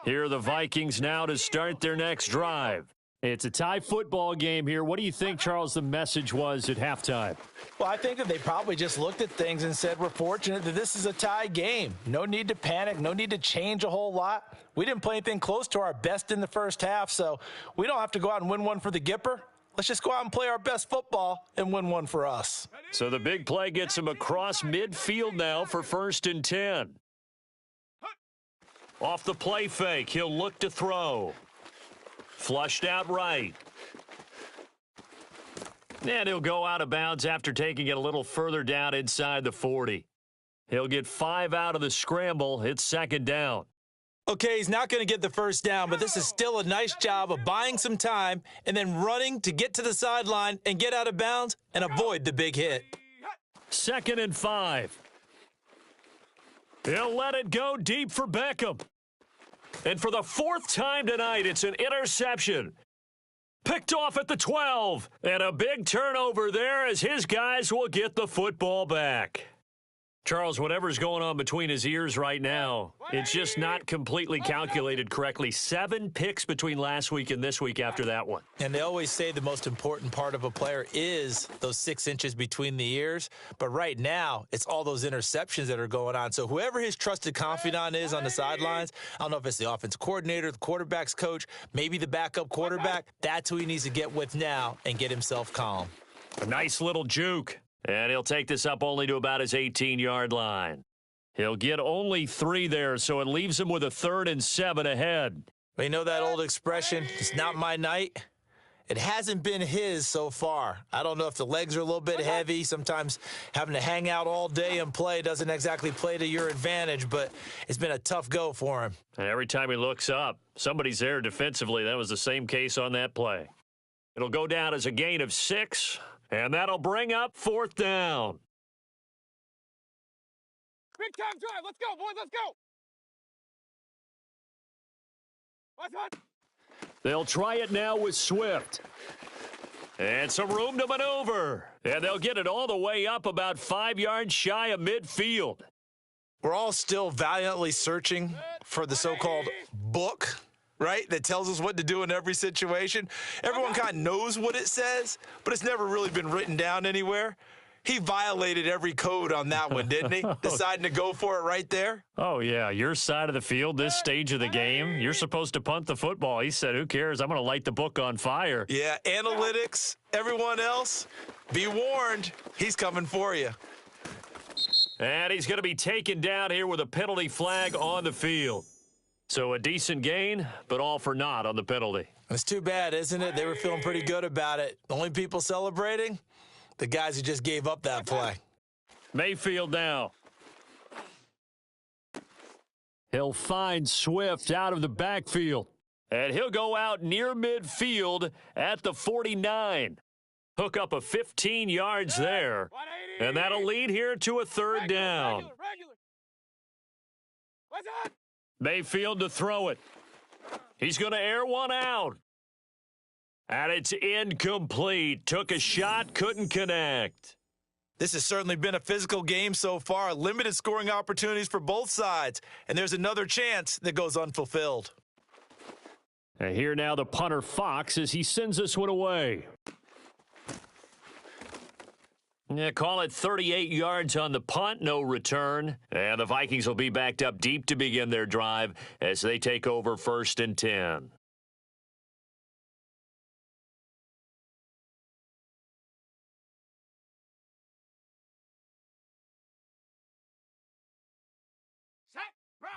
Here are the Vikings now to start their next drive. It's a tie football game here. What do you think, Charles, the message was at halftime? Well, I think that they probably just looked at things and said, we're fortunate that this is a tie game. No need to panic. No need to change a whole lot. We didn't play anything close to our best in the first half, so we don't have to go out and win one for the Gipper. Let's just go out and play our best football and win one for us. So the big play gets him across midfield now for 1st and 10. Off the play fake, he'll look to throw. Flushed out right. And he'll go out of bounds after taking it a little further down inside the 40. He'll get 5 out of the scramble. It's 2nd down. Okay, he's not going to get the first down, but this is still a nice job of buying some time and then running to get to the sideline and get out of bounds and avoid the big hit. 2nd and 5. He'll let it go deep for Beckham. And for the 4th time tonight, it's an interception. Picked off at the 12. And a big turnover there as his guys will get the football back. Charles, whatever's going on between his ears right now, it's just not completely calculated correctly. 7 picks between last week and this week after that one. And they always say the most important part of a player is those 6 inches between the ears. But right now, it's all those interceptions that are going on. So whoever his trusted confidant is on the sidelines, I don't know if it's the offense coordinator, the quarterback's coach, maybe the backup quarterback, that's who he needs to get with now and get himself calm. A nice little juke. And he'll take this up only to about his 18-yard line. He'll get only 3 there, so it leaves him with a 3rd and 7 ahead. Well, you know that old expression, it's not my night? It hasn't been his so far. I don't know if the legs are a little bit heavy. Sometimes having to hang out all day and play doesn't exactly play to your advantage, but it's been a tough go for him. And every time he looks up, somebody's there defensively. That was the same case on that play. It'll go down as a gain of 6. And that'll bring up 4th down. Big time drive. Let's go, boys. Let's go. What's that? They'll try it now with Swift. And some room to maneuver. And they'll get it all the way up about 5 yards shy of midfield. We're all still valiantly searching for the so-called book, right, that tells us what to do in every situation. Everyone kind of knows what it says, but it's never really been written down anywhere. He violated every code on that one, didn't he? Deciding to go for it right there. Oh, yeah, your side of the field, this stage of the game, you're supposed to punt the football. He said, who cares? I'm going to light the book on fire. Yeah, analytics, everyone else, be warned, he's coming for you. And he's going to be taken down here with a penalty flag on the field. So a decent gain, but all for naught on the penalty. It's too bad, isn't it? They were feeling pretty good about it. The only people celebrating, the guys who just gave up that play. Mayfield now. He'll find Swift out of the backfield. And he'll go out near midfield at the 49. Hook up a 15 yards there. And that'll lead here to a 3rd down. What's that? Mayfield to throw it. He's going to air one out. And it's incomplete. Took a shot, couldn't connect. This has certainly been a physical game so far. Limited scoring opportunities for both sides. And there's another chance that goes unfulfilled. And here now the punter Fox as he sends this one away. Yeah, call it 38 yards on the punt, no return. And the Vikings will be backed up deep to begin their drive as they take over 1st and 10.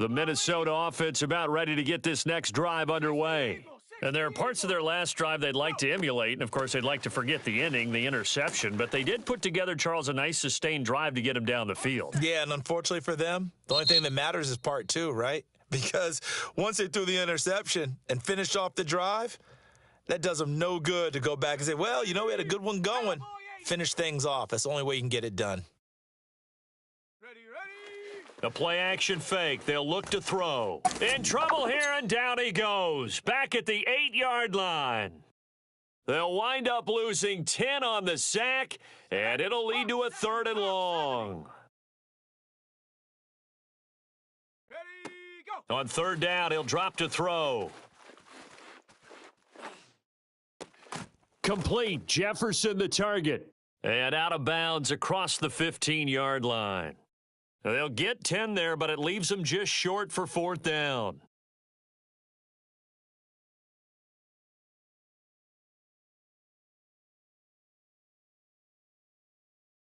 The Minnesota offense about ready to get this next drive underway. And there are parts of their last drive they'd like to emulate, and, of course, they'd like to forget the inning, the interception. But they did put together, Charles, a nice sustained drive to get him down the field. Yeah, and unfortunately for them, the only thing that matters is part 2, right? Because once they threw the interception and finished off the drive, that does them no good to go back and say, well, you know, we had a good one going. Finish things off. That's the only way you can get it done. A play-action fake. They'll look to throw. In trouble here, and down he goes. Back at the 8-yard line. They'll wind up losing 10 on the sack, and it'll lead to a 3rd and long. On third down, he'll drop to throw. Complete. Jefferson the target. And out of bounds across the 15-yard line. They'll get 10 there, but it leaves them just short for fourth down.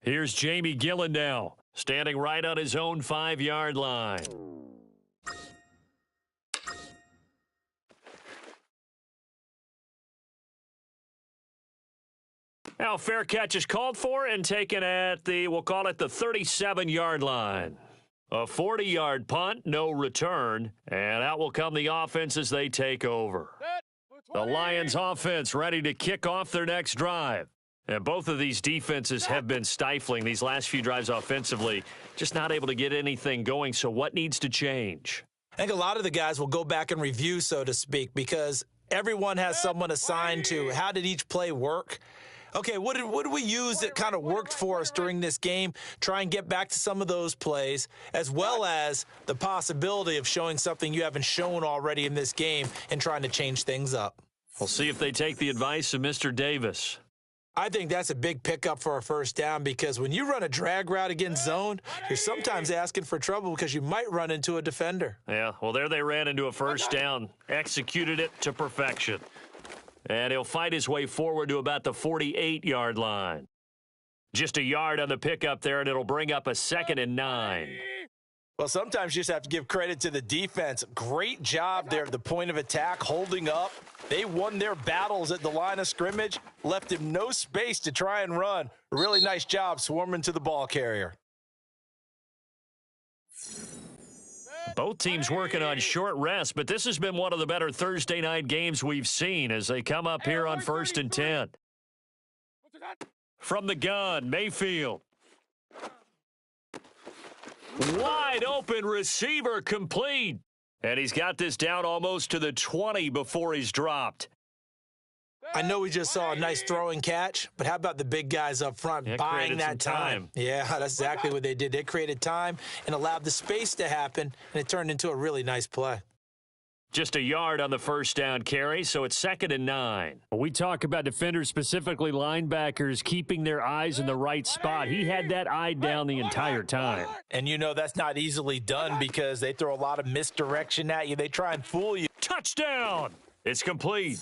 Here's Jamie Gillen now, standing right on his own 5-yard line. Now, fair catch is called for and taken at the, we'll call it the 37-yard line. A 40-yard punt, no return, and out will come the offense as they take over. The Lions offense ready to kick off their next drive. And both of these defenses have been stifling these last few drives offensively, just not able to get anything going. So what needs to change? I think a lot of the guys will go back and review, so to speak, because everyone has someone assigned to how did each play work. Okay, what did we use that kind of worked for us during this game? Try and get back to some of those plays, as well as the possibility of showing something you haven't shown already in this game and trying to change things up. We'll see if they take the advice of Mr. Davis. I think that's a big pickup for a first down because when you run a drag route against zone, you're sometimes asking for trouble because you might run into a defender. Yeah, well, there they ran into a first down, executed it to perfection. And he'll fight his way forward to about the 48-yard line. Just a yard on the pickup there, and it'll bring up a 2nd and 9. Well, sometimes you just have to give credit to the defense. Great job there at the point of attack, holding up. They won their battles at the line of scrimmage, left him no space to try and run. Really nice job swarming to the ball carrier. Both teams working on short rest, but this has been one of the better Thursday night games we've seen as they come up here on 1st and 10. From the gun, Mayfield. Wide open receiver complete. And he's got this down almost to the 20 before he's dropped. I know we just saw a nice throwing catch, but how about the big guys up front buying that time? Yeah, that's exactly what they did. They created time and allowed the space to happen, and it turned into a really nice play. Just a yard on the first down carry, so it's 2nd and 9. We talk about defenders, specifically linebackers, keeping their eyes in the right spot. He had that eye down the entire time. And you know that's not easily done because they throw a lot of misdirection at you. They try and fool you. Touchdown! It's complete.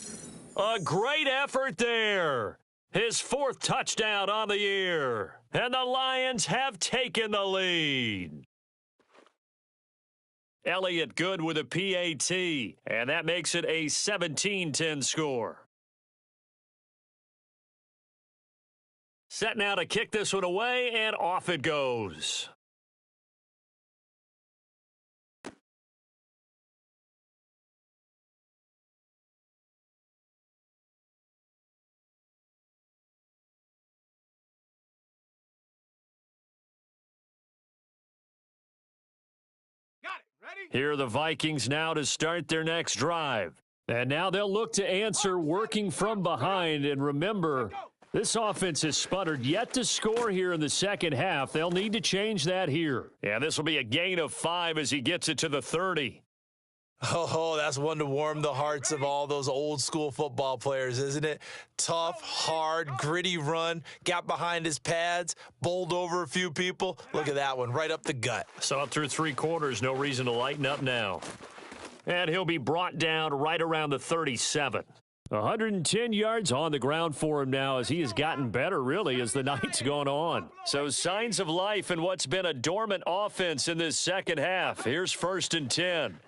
A great effort there. His 4th touchdown on the year. And the Lions have taken the lead. Elliott good with a PAT, and that makes it a 17-10 score. Set now to kick this one away, and off it goes. Here are the Vikings now to start their next drive. And now they'll look to answer working from behind. And remember, this offense has sputtered yet to score here in the second half. They'll need to change that here. And this will be a gain of 5 as he gets it to the 30. Oh, that's one to warm the hearts of all those old school football players, isn't it? Tough, hard, gritty run, got behind his pads, bowled over a few people. Look at that one, right up the gut. Saw it through 3 quarters, no reason to lighten up now. And he'll be brought down right around the 37. 110 yards on the ground for him now as he has gotten better, really, as the night's gone on. So signs of life in what's been a dormant offense in this second half. Here's 1st and 10.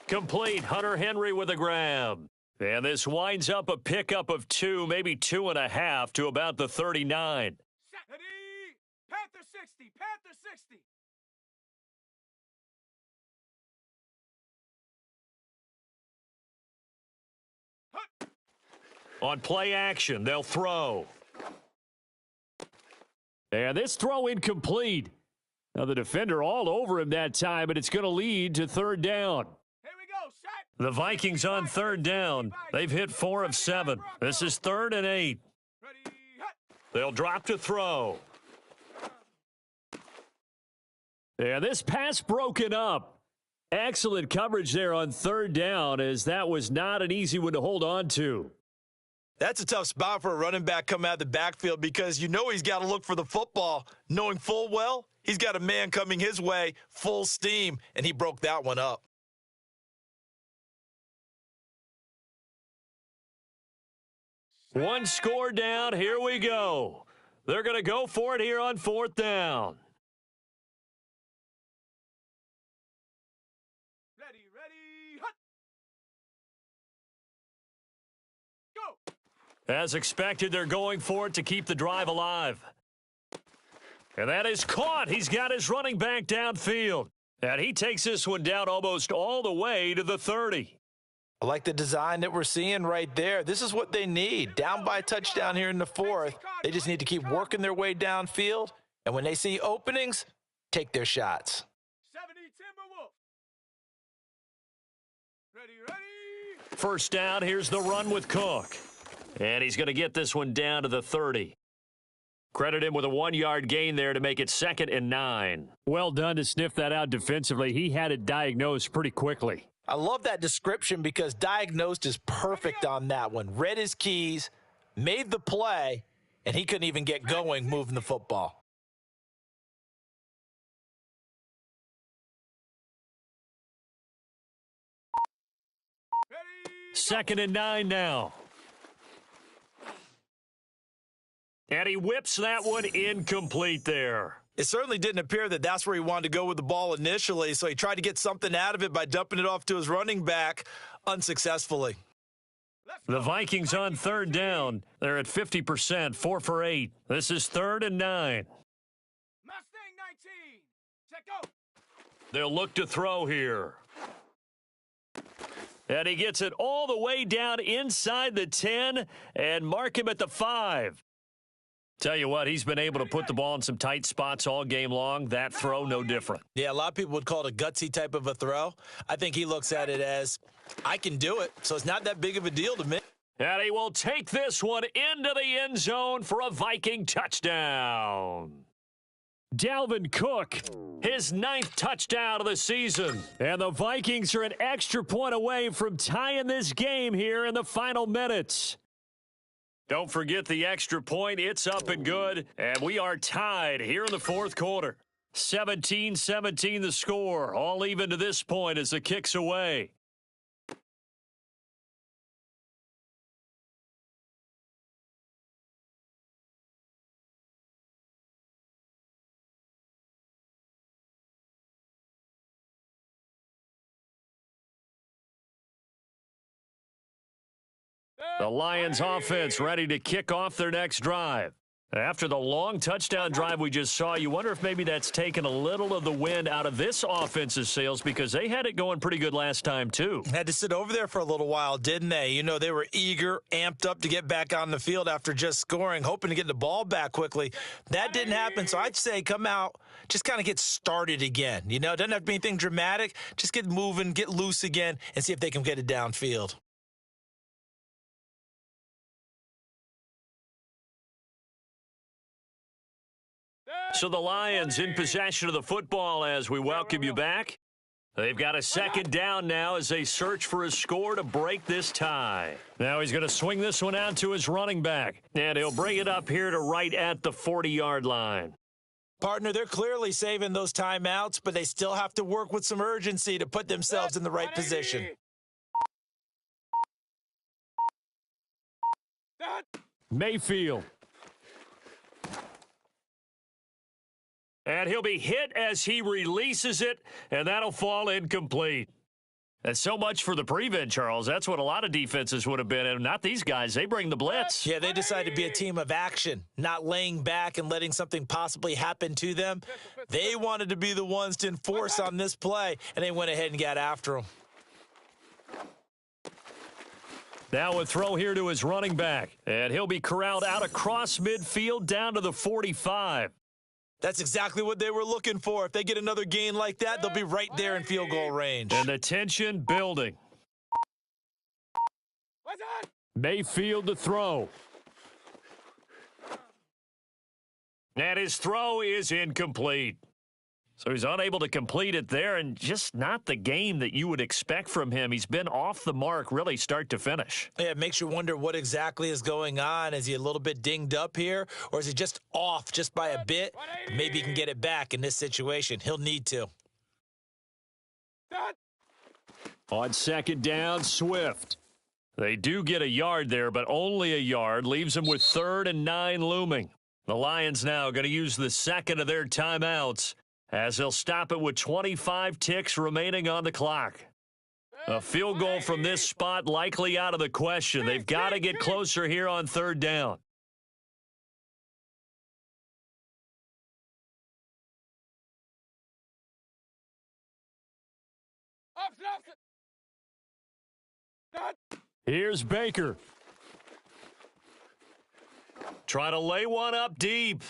Complete. Hunter Henry with a grab. And this winds up a pickup of 2, maybe 2.5 to about the 39. Panther 60, Panther 60. On play action, they'll throw. And this throw incomplete. Now the defender all over him that time, but it's going to lead to 3rd down. The Vikings on 3rd down. They've hit 4 of 7. This is 3rd and 8. They'll drop to throw. And this pass broken up. Excellent coverage there on third down, as that was not an easy one to hold on to. That's a tough spot for a running back coming out of the backfield because you know he's got to look for the football, knowing full well he's got a man coming his way full steam, and he broke that one up. One score down. Here we go. They're going to go for it here on fourth down. Ready, hut. Go. As expected, they're going for it to keep the drive alive. And that is caught. He's got his running back downfield. And he takes this one down almost all the way to the 30. I like the design that we're seeing right there. This is what they need. Down by a touchdown here in the fourth. They just need to keep working their way downfield. And when they see openings, take their shots. 70 Timberwolf. Ready. First down, here's the run with Cook. And he's going to get this one down to the 30. Credit him with a 1-yard gain there to make it 2nd and 9. Well done to sniff that out defensively. He had it diagnosed pretty quickly. I love that description because diagnosed is perfect on that one. Read his keys, made the play, and he couldn't even get going moving the football. Ready. 2nd and 9 now. And he whips that one incomplete there. It certainly didn't appear that that's where he wanted to go with the ball initially, so he tried to get something out of it by dumping it off to his running back unsuccessfully. The Vikings on third down. They're at 50%, 4 for 8. This is 3rd and 9. Mustang 19. Check go. They'll look to throw here. And he gets it all the way down inside the 10 and mark him at the 5. Tell you what, he's been able to put the ball in some tight spots all game long. That throw, no different. Yeah, a lot of people would call it a gutsy type of a throw. I think he looks at it as, I can do it, so it's not that big of a deal to me. And he will take this one into the end zone for a Viking touchdown. Dalvin Cook, his 9th touchdown of the season. And the Vikings are an extra point away from tying this game here in the final minutes. Don't forget the extra point. It's up and good. And we are tied here in the fourth quarter. 17-17 the score. All even to this point as the kick's away. The Lions offense ready to kick off their next drive. After the long touchdown drive we just saw, you wonder if maybe that's taken a little of the wind out of this offense's sails because they had it going pretty good last time too. Had to sit over there for a little while, didn't they? You know, they were eager, amped up to get back on the field after just scoring, hoping to get the ball back quickly. That didn't happen, so I'd say come out, just kind of get started again. You know, it doesn't have to be anything dramatic. Just get moving, get loose again, and see if they can get it downfield. So the Lions in possession of the football as we welcome you back. They've got a 2nd down now as they search for a score to break this tie. Now he's going to swing this one out to his running back, and he'll bring it up here to right at the 40-yard line. Partner, they're clearly saving those timeouts, but they still have to work with some urgency to put themselves in the right position. Mayfield. And he'll be hit as he releases it, and that'll fall incomplete. That's so much for the prevent, Charles. That's what a lot of defenses would have been, and not these guys. They bring the blitz. Yeah, they decided to be a team of action, not laying back and letting something possibly happen to them. They wanted to be the ones to enforce on this play, and they went ahead and got after them. Now a throw here to his running back, and he'll be corralled out across midfield down to the 45. That's exactly what they were looking for. If they get another gain like that, they'll be right there in field goal range. And the tension building. Mayfield to throw. And his throw is incomplete. So he's unable to complete it there, and just not the game that you would expect from him. He's been off the mark really start to finish. Yeah, it makes you wonder what exactly is going on. Is he a little bit dinged up here, or is he just off just by a bit? Maybe he can get it back in this situation. He'll need to. On second down, Swift. They do get a yard there, but only a yard. Leaves them with 3rd and 9 looming. The Lions now going to use the second of their timeouts as they'll stop it with 25 ticks remaining on the clock. A field goal from this spot likely out of the question. They've got to get closer here on 3rd down. Here's Baker. Try to lay one up deep.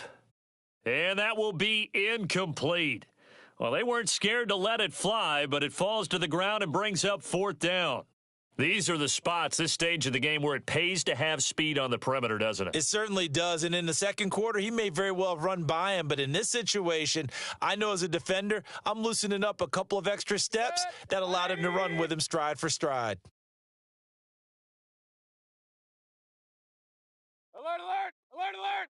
And that will be incomplete. Well, they weren't scared to let it fly, but it falls to the ground and brings up 4th down. These are the spots, this stage of the game, where it pays to have speed on the perimeter, doesn't it? It certainly does. And in the second quarter, he may very well have run by him. But in this situation, I know as a defender, I'm loosening up a couple of extra steps that allowed him to run with him stride for stride. Alert, alert! Alert, alert!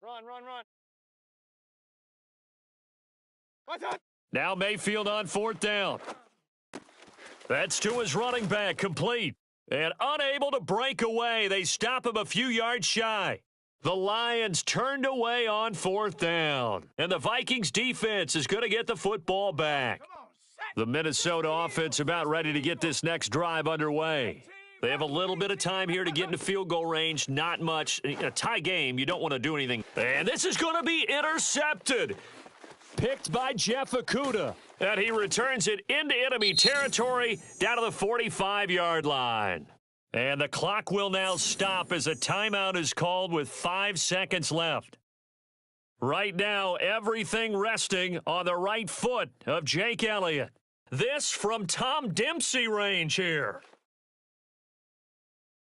Run, run, run. What's up? Now Mayfield on 4th down. That's to his running back, complete. And unable to break away. They stop him a few yards shy. The Lions turned away on 4th down. And the Vikings defense is going to get the football back. The Minnesota offense about ready to get this next drive underway. They have a little bit of time here to get into field goal range. Not much. In a tie game, you don't want to do anything. And this is going to be intercepted. Picked by Jeff Okudah. And he returns it into enemy territory down to the 45-yard line. And the clock will now stop as a timeout is called with 5 seconds left. Right now, everything resting on the right foot of Jake Elliott. This from Tom Dempsey range here.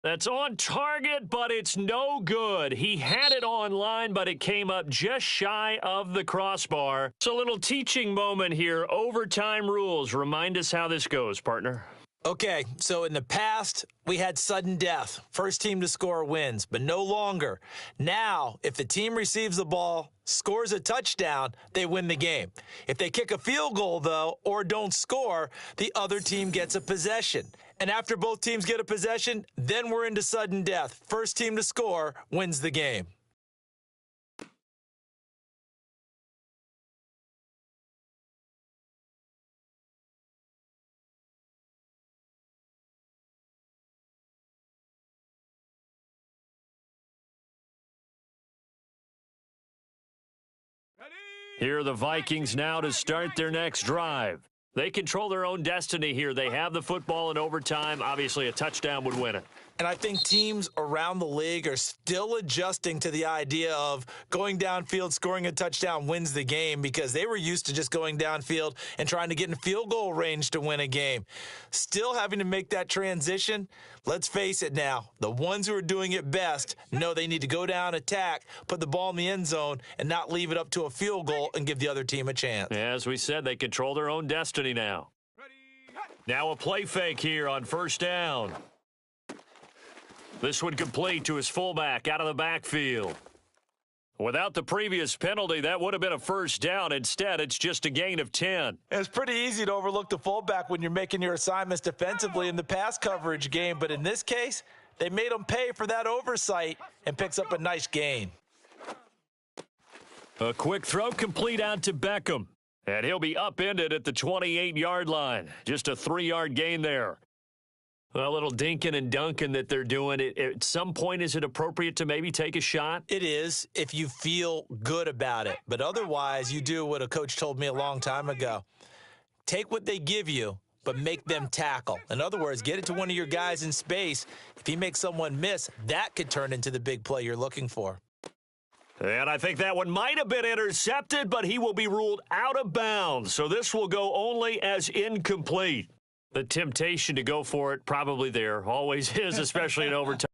That's on target, but it's no good. He had it online, but it came up just shy of the crossbar. It's a little teaching moment here. Overtime rules. Remind us how this goes, partner. Okay, so in the past, we had sudden death. First team to score wins, but no longer. Now, if the team receives the ball, scores a touchdown, they win the game. If they kick a field goal, though, or don't score, the other team gets a possession. And after both teams get a possession, then we're into sudden death. First team to score wins the game. Here are the Vikings now to start their next drive. They control their own destiny here. They have the football in overtime. Obviously, a touchdown would win it. And I think teams around the league are still adjusting to the idea of going downfield, scoring a touchdown wins the game, because they were used to just going downfield and trying to get in field goal range to win a game. Still having to make that transition. Let's face it now, the ones who are doing it best know they need to go down, attack, put the ball in the end zone, and not leave it up to a field goal and give the other team a chance. As we said, they control their own destiny now. Now a play fake here on 1st down. This would complete to his fullback out of the backfield. Without the previous penalty, that would have been a 1st down. Instead, it's just a gain of 10. It's pretty easy to overlook the fullback when you're making your assignments defensively in the pass coverage game, but in this case, they made him pay for that oversight and picks up a nice gain. A quick throw complete out to Beckham. And he'll be upended at the 28-yard line. Just a 3-yard gain there. A little dinking and dunking that they're doing. At some point, is it appropriate to maybe take a shot? It is if you feel good about it. But otherwise, you do what a coach told me a long time ago. Take what they give you, but make them tackle. In other words, get it to one of your guys in space. If he makes someone miss, that could turn into the big play you're looking for. And I think that one might have been intercepted, but he will be ruled out of bounds. So this will go only as incomplete. The temptation to go for it probably there. Always is, especially in overtime.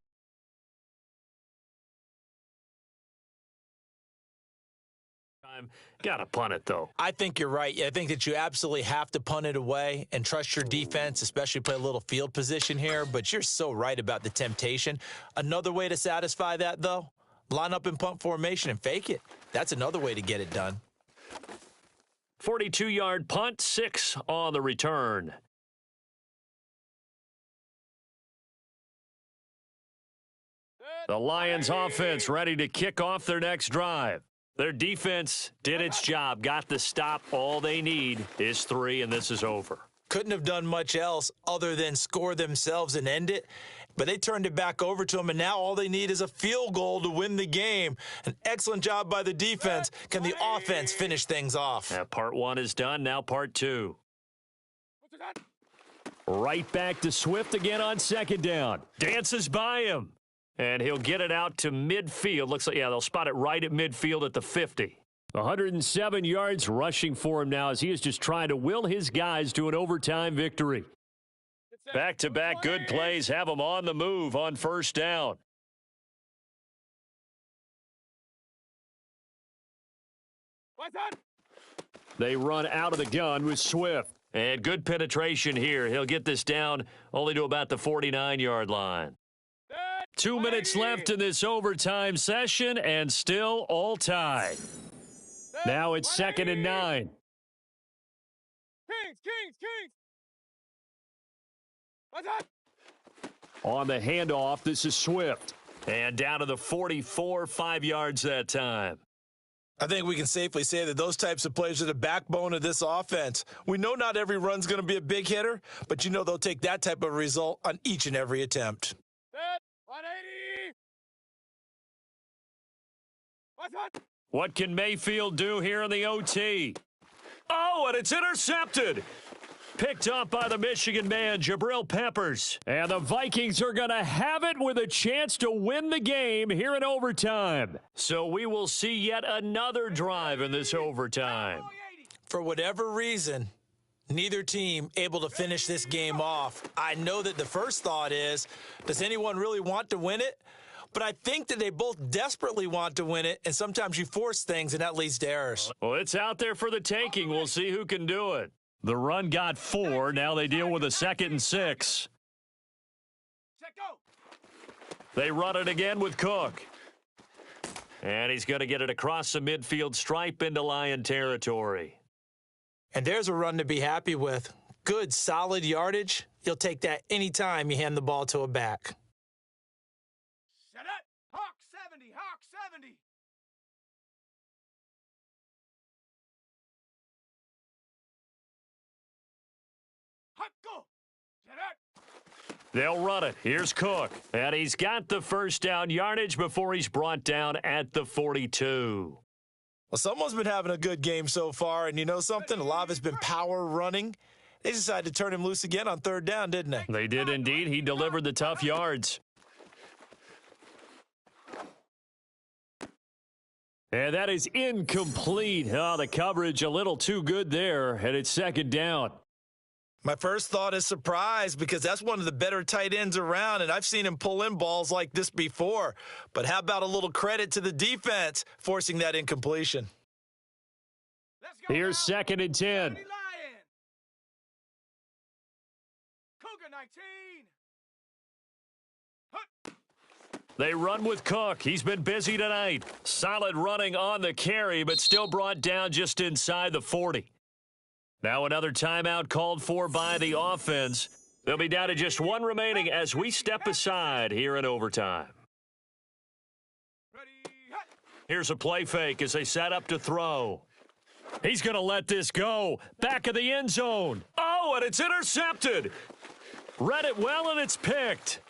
Gotta punt it, though. I think you're right. I think that you absolutely have to punt it away and trust your defense, especially play a little field position here. But you're so right about the temptation. Another way to satisfy that, though, line up in punt formation and fake it. That's another way to get it done. 42-yard punt, 6 on the return. The Lions offense ready to kick off their next drive. Their defense did its job, got the stop. All they need is 3, and this is over. Couldn't have done much else other than score themselves and end it. But they turned it back over to them, and now all they need is a field goal to win the game. An excellent job by the defense. Can the offense finish things off? Part 1 is done. Now part 2. Right back to Swift again on second down. Dances by him. And he'll get it out to midfield. Looks like, yeah, they'll spot it right at midfield at the 50. 107 yards rushing for him now as he is just trying to will his guys to an overtime victory. Back-to-back good plays have them on the move on first down. They run out of the gun with Swift. And good penetration here. He'll get this down only to about the 49-yard line. 2 minutes left in this overtime session, and still all tied. Now it's 2nd and 9. Kings! On the handoff, this is Swift. And down to the 44, 5 yards that time. I think we can safely say that those types of plays are the backbone of this offense. We know not every run's going to be a big hitter, but you know they'll take that type of result on each and every attempt. 180. What can Mayfield do here in the OT? Oh, and it's intercepted. Picked up by the Michigan man, Jabril Peppers. And the Vikings are going to have it with a chance to win the game here in overtime. So we will see yet another drive in this overtime. For whatever reason, neither team able to finish this game off. I know that the first thought is, does anyone really want to win it? But I think that they both desperately want to win it, and sometimes you force things, and that leads to errors. Well, it's out there for the taking. We'll see who can do it. The run got 4. Now they deal with a 2nd and 6. They run it again with Cook. And he's going to get it across the midfield stripe into Lion territory. And there's a run to be happy with. Good, solid yardage. You'll take that anytime you hand the ball to a back. Set it. Hawk 70. Hawk 70. Hawk go. Set it. They'll run it. Here's Cook. And he's got the first down yardage before he's brought down at the 42. Well, someone's been having a good game so far, and you know something? A lot of it's been power running. They decided to turn him loose again on third down, didn't they? They did indeed. He delivered the tough yards. And that is incomplete. Oh, the coverage a little too good there, and it's 2nd down. My first thought is surprise because that's one of the better tight ends around, and I've seen him pull in balls like this before. But how about a little credit to the defense forcing that incompletion? Here's 2nd and 10. Cougar 19. They run with Cook. He's been busy tonight. Solid running on the carry, but still brought down just inside the 40. Now another timeout called for by the offense. They'll be down to just 1 remaining as we step aside here in overtime. Here's a play fake as they set up to throw. He's going to let this go. Back of the end zone. Oh, and it's intercepted. Read it well, and it's picked.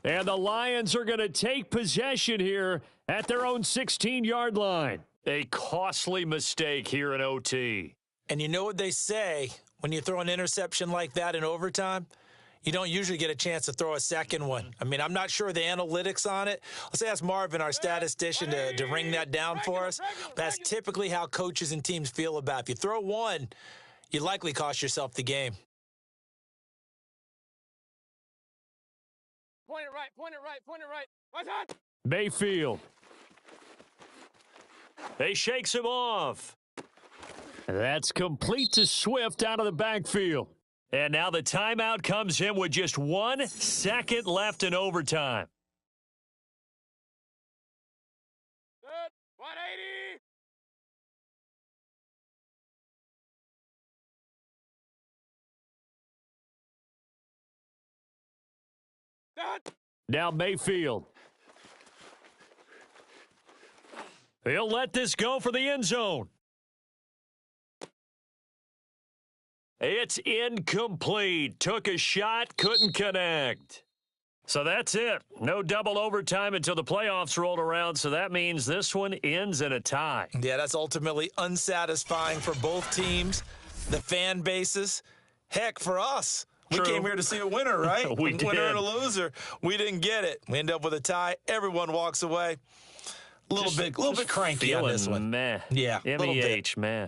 And the Lions are going to take possession here at their own 16-yard line. A costly mistake here in OT. And you know what they say, when you throw an interception like that in overtime, you don't usually get a chance to throw a second one. I mean, I'm not sure the analytics on it. Let's ask Marvin, our statistician, to ring that down for us. That's typically how coaches and teams feel about it. If you throw one, you likely cost yourself the game. Point it right. Point it right. Point it right. What's that? Mayfield. He shakes him off. That's complete to Swift out of the backfield. And now the timeout comes in with just 1 second left in overtime. Good. 180. That. Now Mayfield. He'll let this go for the end zone. It's incomplete. Took a shot, couldn't connect. So that's it. No double overtime until the playoffs rolled around, so that means this one ends in a tie. Yeah, that's ultimately unsatisfying for both teams, the fan bases. Heck, for us. We True. came here to see a winner, right? We A winner did. and a loser. We didn't get it. We end up with a tie. Everyone walks away. A little bit cranky on this one. Meh. Yeah, a little bit. MEH, meh.